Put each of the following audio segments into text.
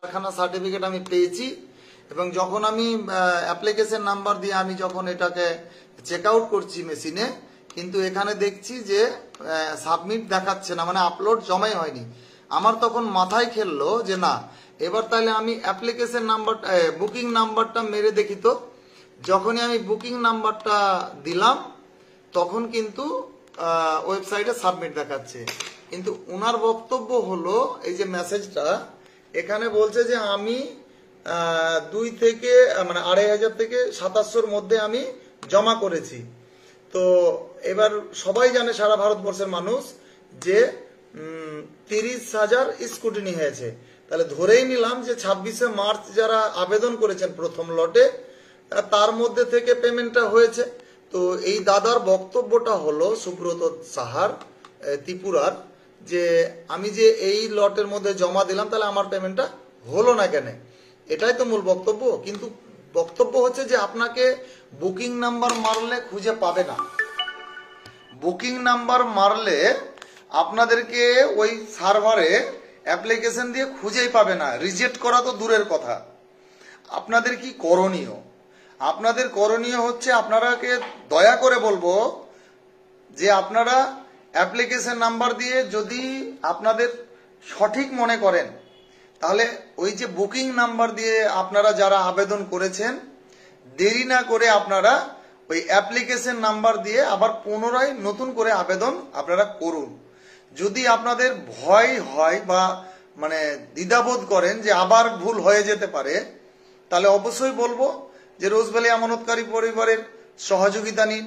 কারখানা সার্টিফিকেট আমি পেয়েছি এবং যখন আমি অ্যাপ্লিকেশন নাম্বার দিয়ে আমি যখন এটাকে চেক আউট করছি মেশিনে, কিন্তু এখানে দেখছি যে সাবমিট দেখাচ্ছে না, মানে আপলোড জমাই হয়নি। আমার তখন মাথায় খেললো যে না, এবার তাহলে আমি অ্যাপ্লিকেশন নাম্বারটা বুকিং নাম্বারটা মেরে দেখি। তো যখনই আমি বুকিং নাম্বারটা দিলাম তখন কিন্তু ওয়েবসাইটে সাবমিট দেখাচ্ছে। কিন্তু ওনার বক্তব্য হলো এই যে মেসেজটা এখানে বলছে যে আমি 2 থেকে মানে 2500 থেকে 2700-র মধ্যে আমি জমা করেছি। তো এবার সবাই জানে সারা ভারতবর্ষের মানুষ যে 30,000 স্কুটিনি হয়েছে। তাহলে ধরেই নিলাম যে 26শে মার্চ যারা আবেদন করেছেন প্রথম লটে তার মধ্যে থেকে পেমেন্টটা হয়েছে। তো এই দাদার বক্তব্যটা হলো সুব্রত সাহার ত্রিপুরার, যে আমি যে এই লটের মধ্যে জমা দিলাম তাহলে আমার পেমেন্টটা হলো না কেন, এটাই তো মূল বক্তব্য। কিন্তু বক্তব্য হচ্ছে যে আপনাকে বুকিং নাম্বার মারলে খুঁজে পাবে না। বুকিং নাম্বার মারলে আপনাদেরকে ওই সার্ভারে অ্যাপ্লিকেশন দিয়ে খুঁজেই পাবে না, রিজেক্ট করা তো দূরের কথা। আপনাদের কি করণীয়? আপনাদের করণীয় হচ্ছে, আপনারাকে দয়া করে বলবো যে আপনারা অ্যাপ্লিকেশন নাম্বার দিয়ে যদি আপনাদের সঠিক মনে করেন তাহলে ওই যে বুকিং নাম্বার দিয়ে আপনারা যারা আবেদন করেছেন দেরি না করে আপনারা ওই অ্যাপ্লিকেশন নাম্বার দিয়ে আবার পুনরায় নতুন করে আবেদন আপনারা করুন। যদি আপনাদের ভয় হয় বা মানে দ্বিধাবোধ করেন যে আবার ভুল হয়ে যেতে পারে, তাহলে অবশ্যই বলবো যে রোজভ্যালি আমানতকারী পরিবারের সহযোগিতা নিন,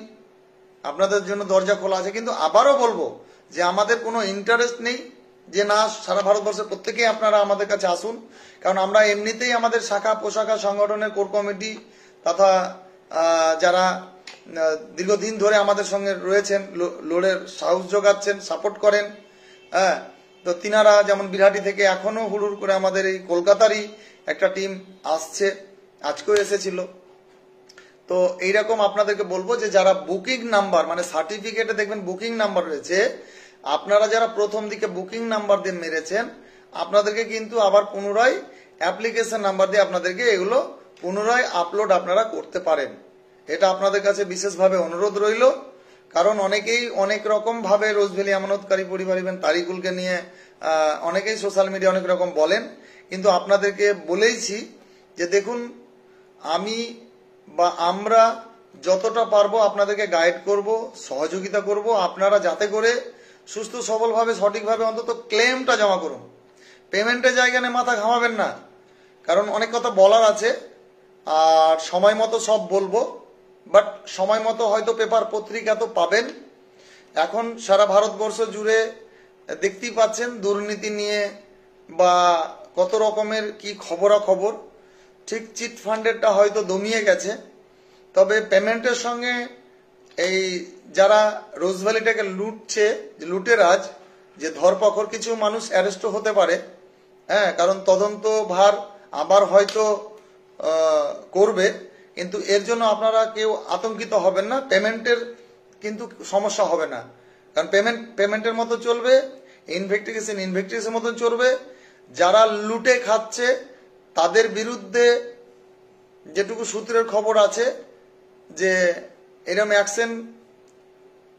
আপনাদের জন্য দরজা খোলা আছে। কিন্তু আবারও বলবো যে আমাদের কোনো ইন্টারেস্ট নেই যে না সারা ভারতবর্ষের প্রত্যেকেই আপনারা আমাদের কাছে আসুন, কারণ আমরা এমনিতেই আমাদের শাখা পোশাখা সংগঠনের কোর কমিটি তথা যারা দীর্ঘদিন ধরে আমাদের সঙ্গে রয়েছেন, লোডের সাহস যোগাচ্ছেন, সাপোর্ট করেন, হ্যাঁ, তো তিনারা যেমন বিরাটি থেকে এখনো হুড়ুর করে আমাদের এই কলকাতারই একটা টিম আসছে, আজকেও এসেছিল। তো এইরকম আপনাদেরকে বলবো যে যারা বুকিং নাম্বার মানে সার্টিফিকেটে দেখবেন বুকিং নাম্বার রয়েছে, আপনারা যারা প্রথম দিকে বুকিং নাম্বার দিয়ে মেরেছেন আপনাদেরকে কিন্তু আবার পুনরায় অ্যাপ্লিকেশন নাম্বার দিয়ে আপনাদেরকে এগুলো পুনরায় আপলোড আপনারা করতে পারেন। এটা আপনাদের কাছে বিশেষভাবে অনুরোধ রইল, কারণ অনেকেই অনেক রকম ভাবে রোজভ্যালি আমানতকারী পরিবার ইভেন তারিকুলকে নিয়ে অনেকেই সোশ্যাল মিডিয়া অনেক রকম বলেন, কিন্তু আপনাদেরকে বলেইছি যে দেখুন আমি বা আমরা যতটা পারবো আপনাদেরকে গাইড করব, সহযোগিতা করব, আপনারা যাতে করে সুস্থ সবলভাবে সঠিকভাবে অন্তত ক্লেমটা জমা করুন। পেমেন্টের জায়গায় মাথা ঘামাবেন না, কারণ অনেক কথা বলার আছে আর সময় মতো সব বলবো, বাট সময় মতো হয়তো পেপার পত্রিকা তো পাবেন। এখন সারা ভারতবর্ষ জুড়ে দেখতেই পাচ্ছেন দুর্নীতি নিয়ে বা কত রকমের কি খবরাখবর। ঠিক চিট ফান্ডেরটা হয়তো দমিয়ে গেছে, তবে পেমেন্টের সঙ্গে এই যারা রোজভ্যালিটাকে লুটছে, লুটেরাজ যে ধরপকড়, কিছু মানুষ অ্যারেস্টও হতে পারে, হ্যাঁ, কারণ তদন্ত ভার আবার হয়তো করবে। কিন্তু এর জন্য আপনারা কেউ আতঙ্কিত হবেন না, পেমেন্টের কিন্তু সমস্যা হবে না, কারণ পেমেন্টের মতো চলবে, ইনভেস্টিগেশন মতো চলবে। যারা লুটে খাচ্ছে তাদের বিরুদ্ধে যেটুকু সূত্রের খবর আছে যে এরকম অ্যাকশন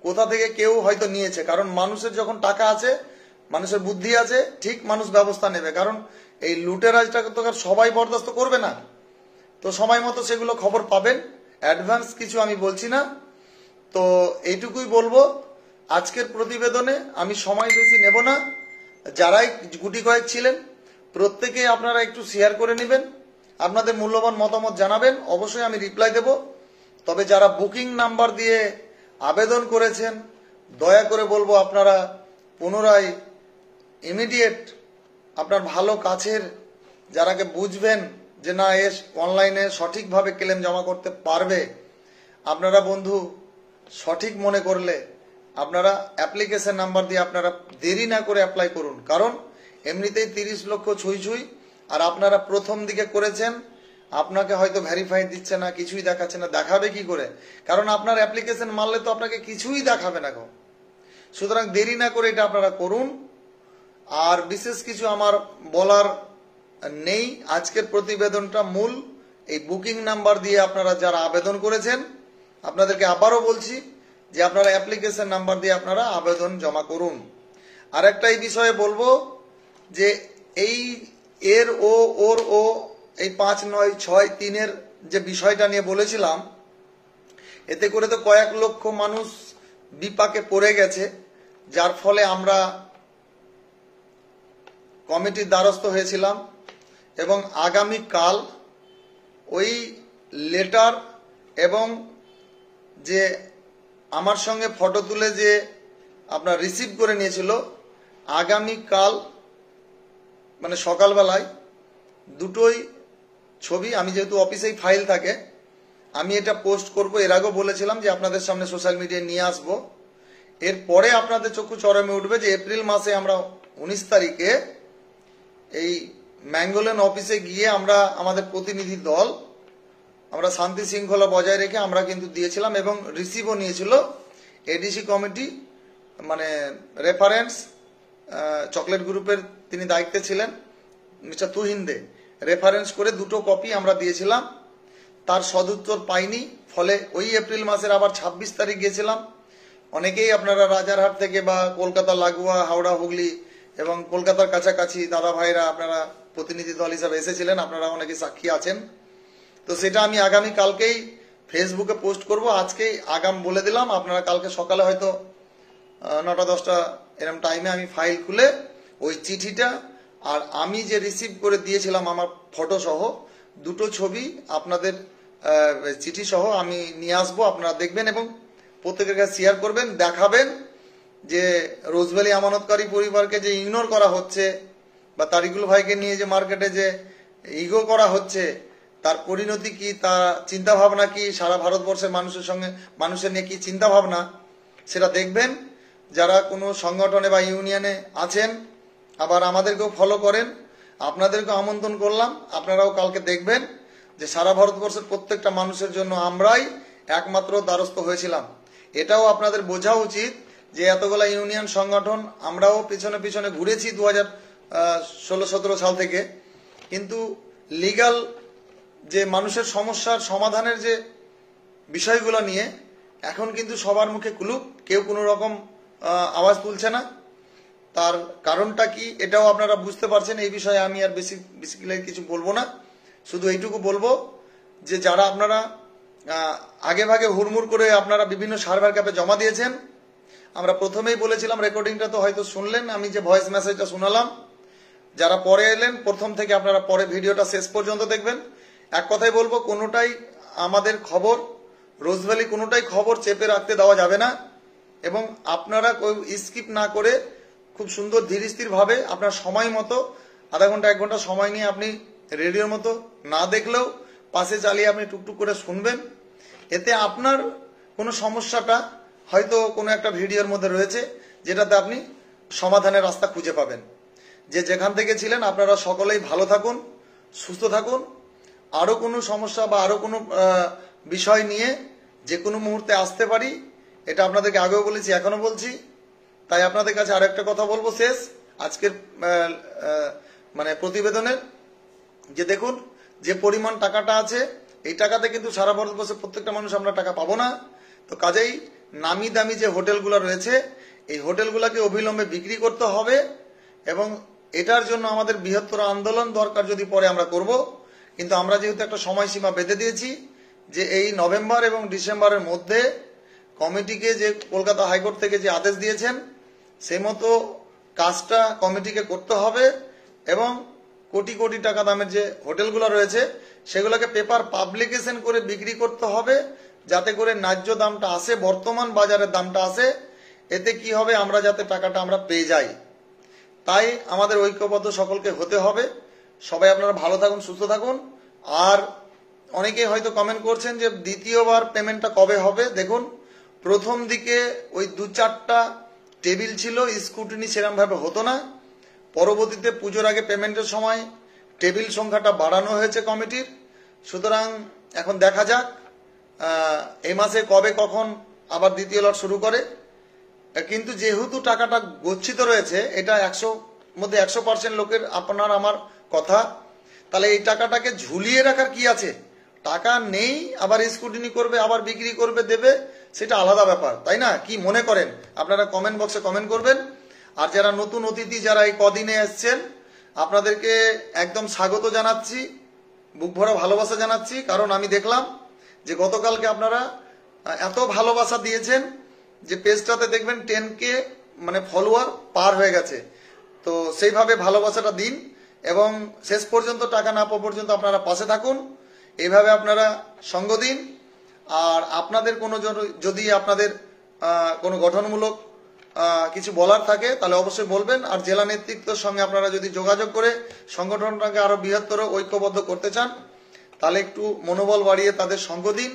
কোথা থেকে কেউ হয়তো নিয়েছে, কারণ মানুষের যখন টাকা আছে, মানুষের বুদ্ধি আছে, ঠিক মানুষ ব্যবস্থা নেবে। কারণ এই লুটেরাজটাকে তো সবাই বরদাস্ত করবে না, তো সময় মতো সেগুলো খবর পাবেন। অ্যাডভান্স কিছু আমি বলছি না। তো এইটুকুই বলবো আজকের প্রতিবেদনে, আমি সময় বেশি নেব না। যারাই গুটি কয়েক ছিলেন প্রত্যেকে আপনারা একটু শেয়ার করে নেবেন, আপনাদের মূল্যবান মতামত জানাবেন, অবশ্যই আমি রিপ্লাই দেব। তবে যারা বুকিং নাম্বার দিয়ে আবেদন করেছেন দয়া করে বলবো আপনারা পুনরায় ইমিডিয়েট আপনার ভালো কাছের যারাকে বুঝবেন যে না এ অনলাইনে সঠিকভাবে ক্লেম জমা করতে পারবে, আপনারা বন্ধু সঠিক মনে করলে আপনারা অ্যাপ্লিকেশন নাম্বার দিয়ে আপনারা দেরি না করে অ্যাপ্লাই করুন। কারণ এমনিতেই 30 লক্ষ ছুঁই ছুঁই, আর আপনারা প্রথম দিকে করেছেন, আপনাকে হয়তো ভেরিফাই দিচ্ছে না, কিছুই দেখাচ্ছে না, দেখাবে কি করে? কারণ আপনার অ্যাপ্লিকেশন মারলে তো আপনাকে কিছুই দেখাবে না গো। সুতরাং দেরি না করে এটা আপনারা করুন। আর বিশেষ কিছু আমার বলার নেই। আজকের প্রতিবেদনটা মূল এই বুকিং নাম্বার দিয়ে আপনারা যারা আবেদন করেছেন, আপনাদেরকে আবারও বলছি যে আপনারা অ্যাপ্লিকেশন নাম্বার দিয়ে আপনারা আবেদন জমা করুন। আর একটা এই বিষয়ে বলবো যে এই এর ও ওর ও এই 5-9-6-3 যে বিষয়টা নিয়ে বলেছিলাম, এতে করে তো কয়েক লক্ষ মানুষ বিপাকে পড়ে গেছে, যার ফলে আমরা কমিটির দ্বারস্থ হয়েছিলাম এবং আগামীকাল ওই লেটার এবং যে আমার সঙ্গে ফটো তুলে যে আপনার রিসিভ করে নিয়েছিল, আগামীকাল মানে সকালবেলায় দুটোই ছবি, আমি যেহেতু অফিসেই ফাইল থাকে আমি এটা পোস্ট করব। এর আগেও বলেছিলাম যে আপনাদের সামনে সোশ্যাল মিডিয়ায় নিয়ে আসব। এরপরে আপনাদের চক্ষু চরমে উঠবে যে এপ্রিল মাসে আমরা 19 তারিখে এই ম্যাঙ্গোলেন অফিসে গিয়ে আমরা আমাদের প্রতিনিধি দল আমরা শান্তি শৃঙ্খলা বজায় রেখে আমরা কিন্তু দিয়েছিলাম এবং রিসিভও নিয়েছিল এডিসি কমিটি, মানে রেফারেন্স চকলেট গ্রুপের তিনি দায়িত্বে ছিলেন মিস্টার তুহিন দে, রেফারেন্স করে দুটো কপি আমরা দিয়েছিলাম। তার সদুত্তর পাইনি, ফলে ওই এপ্রিল মাসের আবার 26 তারিখ গিয়েছিলাম। অনেকেই আপনারা রাজারহাট থেকে বা কলকাতা লাগোয়া হাওড়া হুগলি এবং কলকাতার কাছাকাছি দাদা ভাইরা আপনারা প্রতিনিধি দল হিসাবে এসেছিলেন, আপনারা অনেকে সাক্ষী আছেন। তো সেটা আমি আগামী কালকেই ফেসবুকে পোস্ট করব। আজকেই আগাম বলে দিলাম, আপনারা কালকে সকালে হয়তো 9টা-10টা এরকম টাইমে আমি ফাইল খুলে ওই চিঠিটা আর আমি যে রিসিভ করে দিয়েছিলাম আমার ফটো সহ দুটো ছবি আপনাদের চিঠি সহ আমি নিয়ে আসবো। আপনারা দেখবেন এবং প্রত্যেকের কাছে শেয়ার করবেন, দেখাবেন যে রোজভ্যালি আমানতকারী পরিবারকে যে ইগনোর করা হচ্ছে বা তারিকুল ভাইকে নিয়ে যে মার্কেটে যে ইগো করা হচ্ছে, তার পরিণতি কি, তার চিন্তা ভাবনা কি, সারা ভারতবর্ষের মানুষের সঙ্গে মানুষের নিয়ে কি চিন্তা ভাবনা, সেটা দেখবেন। যারা কোনো সংগঠনে বা ইউনিয়নে আছেন আবার আমাদেরকেও ফলো করেন, আপনাদেরকেও আমন্ত্রণ করলাম, আপনারাও কালকে দেখবেন যে সারা ভারতবর্ষের প্রত্যেকটা মানুষের জন্য আমরাই একমাত্র দ্বারস্থ হয়েছিলাম। এটাও আপনাদের বোঝা উচিত যে এতগুলা ইউনিয়ন সংগঠন আমরাও পিছনে পিছনে ঘুরেছি 2016-17 সাল থেকে, কিন্তু লিগ্যাল যে মানুষের সমস্যার সমাধানের যে বিষয়গুলো নিয়ে এখন কিন্তু সবার মুখে কুলুপ, কেউ কোনো রকম আওয়াজ তুলছে না। তার কারণটা কি এটাও আপনারা বুঝতে পারছেন। এই বিষয়ে আমি আর বেসিক্যালি কিছু বলবো না, শুধু এইটুকু বলবো যে যারা আপনারা আগে ভাগে হুড়মুড় করে আপনারা বিভিন্ন সার্ভার ক্যাপে জমা দিয়েছেন, আমরা প্রথমেই বলেছিলাম, রেকর্ডিংটা তো হয়তো শুনলেন, আমি যে ভয়েস মেসেজটা শোনালাম, যারা পরে এলেন প্রথম থেকে আপনারা পরে ভিডিওটা শেষ পর্যন্ত দেখবেন। এক কথাই বলবো, কোনোটাই আমাদের খবর রোজভ্যালি কোনোটাই খবর চেপে রাখতে দেওয়া যাবে না এবং আপনারা স্কিপ না করে খুব সুন্দর ধীর স্থির ভাবে আপনার সময় মতো আধা ঘন্টা 1 ঘন্টা সময় নিয়ে আপনি রেডিওর মতো না দেখলেও পাশে চালিয়ে আপনি টুকটুক করে শুনবেন। এতে আপনার কোনো সমস্যাটা হয়তো কোনো একটা ভিডিওর মধ্যে রয়েছে যেটাতে আপনি সমাধানের রাস্তা খুঁজে পাবেন। যে যেখান থেকে ছিলেন আপনারা সকলেই ভালো থাকুন, সুস্থ থাকুন। আরও কোনো সমস্যা বা আরও কোনো বিষয় নিয়ে যে কোনো মুহূর্তে আসতে পারি, এটা আপনাদেরকে আগেও বলেছি, এখনো বলছি। তাই আপনাদের কাছে আরো একটা কথা বলবো শেষ আজকের মানে প্রতিবেদনের, যে দেখুন যে পরিমাণ টাকাটা আছে এই টাকাতে কিন্তু সারা ভারতবর্ষের প্রত্যেকটা মানুষ আমরা টাকা পাবো না। তো কাজেই নামি দামি যে হোটেলগুলো রয়েছে এই হোটেলগুলোকে অবিলম্বে বিক্রি করতে হবে এবং এটার জন্য আমাদের বৃহত্তর আন্দোলন দরকার, যদি পরে আমরা করব। কিন্তু আমরা যেহেতু একটা সময়সীমা বেঁধে দিয়েছি যে এই নভেম্বর এবং ডিসেম্বরের মধ্যে কমিটিকে যে কলকাতা হাইকোর্ট থেকে যে আদেশ দিয়েছেন সেই মতো কাজটা কমিটিকে করতে হবে এবং কোটি কোটি টাকা দামের যে হোটেলগুলো রয়েছে সেগুলোকে পেপার পাবলিকেশন করে বিক্রি করতে হবে, যাতে করে ন্যায্য দামটা আসে, বর্তমান বাজারের দামটা আসে। এতে কি হবে, আমরা যাতে টাকাটা আমরা পেয়ে যাই। তাই আমাদের ঐক্যবদ্ধ সকলকে হতে হবে। সবাই আপনারা ভালো থাকুন, সুস্থ থাকুন। আর অনেকেই হয়তো কমেন্ট করছেন যে দ্বিতীয়বার পেমেন্টটা কবে হবে। দেখুন, প্রথম দিকে ওই 2-4টা টেবিল ছিল, স্কুটিনি সেরকম ভাবে হতো না। পরবর্তীতে পুজোর আগে পেমেন্টের সময় টেবিল সংখ্যাটা বাড়ানো হয়েছে কমিটির। সুতরাং এখন দেখা যাক এই মাসে কবে কখন আবার দ্বিতীয় লট শুরু করে। কিন্তু যেহেতু টাকাটা গচ্ছিত রয়েছে, এটা 100 মধ্যে 100% লোকের আপনার আমার কথা তাহলে এই টাকাটাকে ঝুলিয়ে রাখার কি আছে? টাকা নেই, আবার স্কুটিনি করবে, আবার বিক্রি করবে, দেবে, সেটা আলাদা ব্যাপার, তাই না? কি মনে করেন আপনারা? কমেন্ট বক্সে কমেন্ট করবেন। আর যারা নতুন অতিথি, যারা এই কদিনে এসছেন, আপনাদেরকে একদম স্বাগত জানাচ্ছি, বুক ভরা ভালোবাসা জানাচ্ছি। কারণ আমি দেখলাম যে গতকালকে আপনারা এত ভালোবাসা দিয়েছেন যে পেজটাতে দেখবেন 10K মানে ফলোয়ার পার হয়ে গেছে। তো সেইভাবে ভালোবাসাটা দিন এবং শেষ পর্যন্ত টাকা না পাওয়া পর্যন্ত আপনারা পাশে থাকুন। এইভাবে আপনারা সঙ্গ দিন। আর আপনাদের কোনো যদি আপনাদের কোনো গঠনমূলক কিছু বলার থাকে তাহলে অবশ্যই বলবেন। আর জেলা নেতৃত্বের সঙ্গে আপনারা যদি যোগাযোগ করে সংগঠনটাকে আরো বৃহত্তর ঐক্যবদ্ধ করতে চান তাহলে একটু মনোবল বাড়িয়ে তাদের সঙ্গ দিন।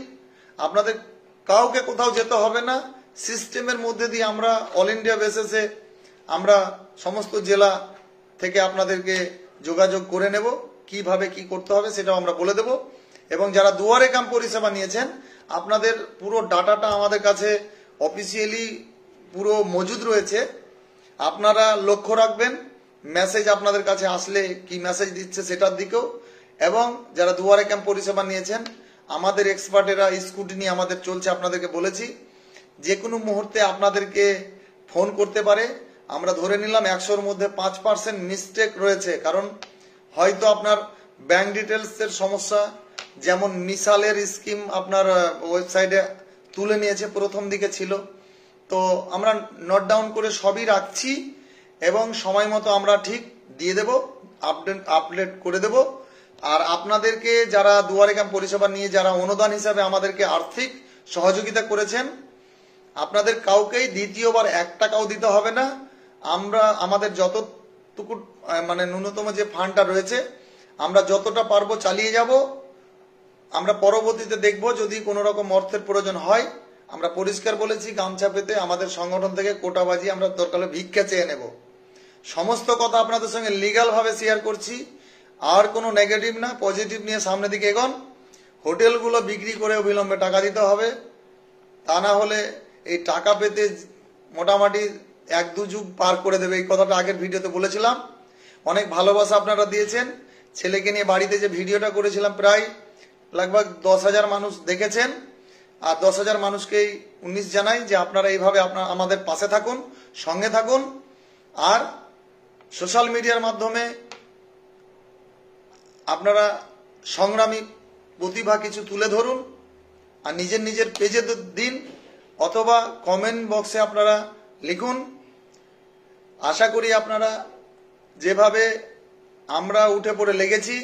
আপনাদের কাউকে কোথাও যেতে হবে না, সিস্টেমের মধ্যে দিয়ে আমরা অল ইন্ডিয়া বেসিসে আমরা সমস্ত জেলা থেকে আপনাদেরকে যোগাযোগ করে নেব, কিভাবে কি করতে হবে সেটাও আমরা বলে দেব। এবং যারা দুয়ারে কাম পরিষেবা নিয়েছেন আপনাদের পুরো ডাটাটা আমাদের কাছে অফিসিয়ালি পুরো মজুদ রয়েছে। আপনারা লক্ষ্য রাখবেন মেসেজ আপনাদের কাছে আসলে কি মেসেজ দিচ্ছে সেটার দিকেও। এবং যারা দুয়ারে ক্যাম্প পরিষেবা নিয়েছেন আমাদের এক্সপার্টেরা স্কুটিনি আমাদের চলছে, আপনাদেরকে বলেছি যে কোনো মুহূর্তে আপনাদেরকে ফোন করতে পারে। আমরা ধরে নিলাম 100-র মধ্যে 5% মিস্টেক রয়েছে, কারণ হয়তো আপনার ব্যাংক ডিটেলসের সমস্যা, যেমন মিসালের স্কিম আপনার ওয়েবসাইটে তুলে নিয়েছে, প্রথম দিকে ছিল। তো আমরা নোট ডাউন করে সবই রাখছি এবং সময় মতো আমরা ঠিক দিয়ে দেব, আপডেট করে দেব। আর আপনাদেরকে যারা দুয়ারে ক্যাম্প পরিষেবা নিয়ে যারা অনুদান হিসাবে আমাদেরকে আর্থিক সহযোগিতা করেছেন, আপনাদের কাউকেই দ্বিতীয়বার 1 টাকাও দিতে হবে না। আমরা আমাদের যতটুকু মানে ন্যূনতম যে ফান্ডটা রয়েছে আমরা যতটা পারবো চালিয়ে যাব। আমরা পরবর্তীতে দেখব যদি কোনো রকম অর্থের প্রয়োজন হয়। আমরা পরিষ্কার বলেছি গামছা পেতে আমাদের সংগঠন থেকে কোটাবাজি আমরা দরকার হলে ভিক্ষা চেয়ে নেব। সমস্ত কথা আপনাদের সঙ্গে লিগ্যাল ভাবে শেয়ার করছি, আর কোনো নেগেটিভ না, পজিটিভ নিয়ে সামনের দিকে এগোন। হোটেলগুলো বিক্রি করে অবিলম্বে টাকা দিতে হবে, তা না হলে এই টাকা পেতে মোটামুটি 1-2 যুগ পার করে দেবে। এই কথাটা আগের ভিডিওতে বলেছিলাম। অনেক ভালোবাসা আপনারা দিয়েছেন। ছেলেকে নিয়ে বাড়িতে যে ভিডিওটা করেছিলাম প্রায় लगभग 10,000 মানুষ দেখেছেন। আর 10,000 মানুষকেই 19 জানাই যে আপনারা এইভাবে আমাদের পাশে থাকুন, সঙ্গে থাকুন। আর সোশ্যাল মিডিয়ার মাধ্যমে আপনারা সংগ্রামী প্রতিভা কিছু তুলে ধরুন আর নিজের নিজের পেজে দিন অথবা কমেন্ট বক্সে আপনারা লিখুন। আশা করি আপনারা যেভাবে আমরা উঠে পড়ে লেগেছি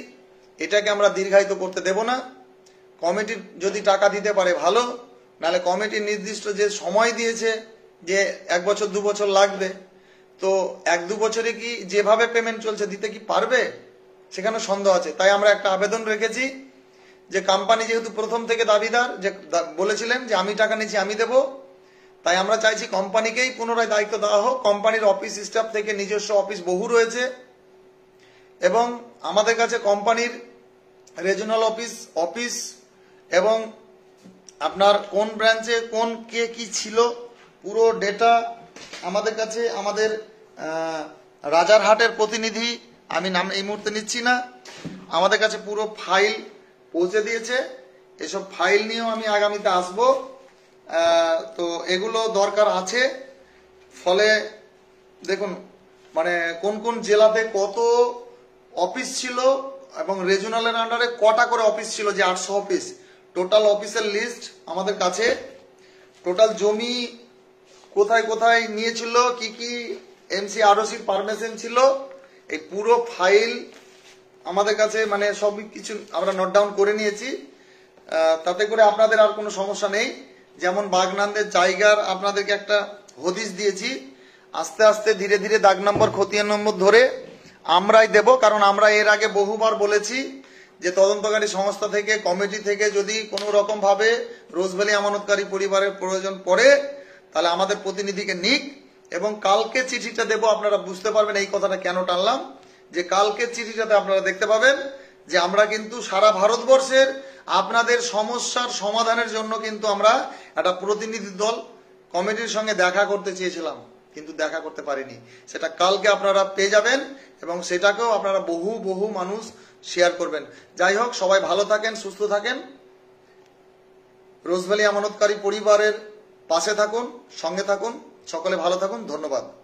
এটাকে আমরা দীর্ঘায়িত করতে দেব না। কমিটি যদি টাকা দিতে পারে ভালো, নাহলে কমিটি নির্দিষ্ট যে সময় দিয়েছে যে 1 বছর 2 বছর লাগবে, তো 1-2 বছরে কি যেভাবে পেমেন্ট চলছে দিতে কি পারবে, সেখানে সন্দেহ আছে। তাই আমরা একটা আবেদন রেখেছি যে কোম্পানি যেহেতু প্রথম থেকে দাবিদার, যে বলেছিলেন যে আমি টাকা নিয়েছি আমি দেব, তাই আমরা চাইছি কোম্পানিকেই পুনরায় দায়িত্ব দেওয়া হোক। কোম্পানির অফিস স্টাফ থেকে নিজস্ব অফিস বহু রয়েছে এবং আমাদের কাছে কোম্পানির রিজিওনাল অফিস এবং আপনার কোন ব্রাঞ্চে কোন কে কি ছিল পুরো ডেটা আমাদের কাছে, আমাদের রাজারহাটের প্রতিনিধি, আমি নাম এই মুহূর্তে নিচ্ছি না, আমাদের কাছে পুরো ফাইল পৌঁছে দিয়েছে। এসব ফাইল নিয়েও আমি আগামীতে আসব। তো এগুলো দরকার আছে। ফলে দেখুন মানে কোন কোন জেলাতে কত অফিস ছিল এবং রিজিওনালের আন্ডারে কটা করে অফিস ছিল, যে 800 অফিস টোটাল অফিসের লিস্ট আমাদের কাছে। টোটাল জমি কোথায় কোথায় নিয়েছিল, কি কি এমসি আরওসি পারমিশন ছিল, এই পুরো ফাইল আমাদের কাছে মানে সব কিছু আমরা নোট ডাউন করে নিয়েছি। তাতে করে আপনাদের আর কোনো সমস্যা নেই। যেমন বাগনানদের জায়গার আপনাদেরকে একটা হদিশ দিয়েছি, আস্তে আস্তে ধীরে ধীরে দাগ নম্বর খতিয়ান নম্বর ধরে আমরাই দেব। কারণ আমরা এর আগে বহুবার বলেছি যে তদন্তকারী সংস্থা থেকে কমিটি থেকে যদি কোনো রকম ভাবে রোজভ্যালি আমানতকারী পরিবারের প্রয়োজন পড়ে তাহলে আমাদের প্রতিনিধিকে নিক। এবং কালকে চিঠিটা দেব, আপনারা বুঝতে পারবেন এই কথাটা কেন টানলাম, যে কালকে চিঠিটাতে আপনারা দেখতে পাবেন যে আমরা কিন্তু সারা ভারতবর্ষের আপনাদের সমস্যার সমাধানের জন্য কিন্তু আমরা একটা প্রতিনিধি দল কমিটির সঙ্গে দেখা করতে চেয়েছিলাম, কিন্তু দেখা করতে পারিনি। সেটা কালকে আপনারা পেয়ে যাবেন এবং সেটাকেও আপনারা বহু মানুষ শেয়ার করবেন। যাই হোক, সবাই ভালো থাকেন, সুস্থ থাকেন, রোজভ্যালি আমানতকারী পরিবারের পাশে থাকুন, সঙ্গে থাকুন, সকলে ভালো থাকুন। ধন্যবাদ।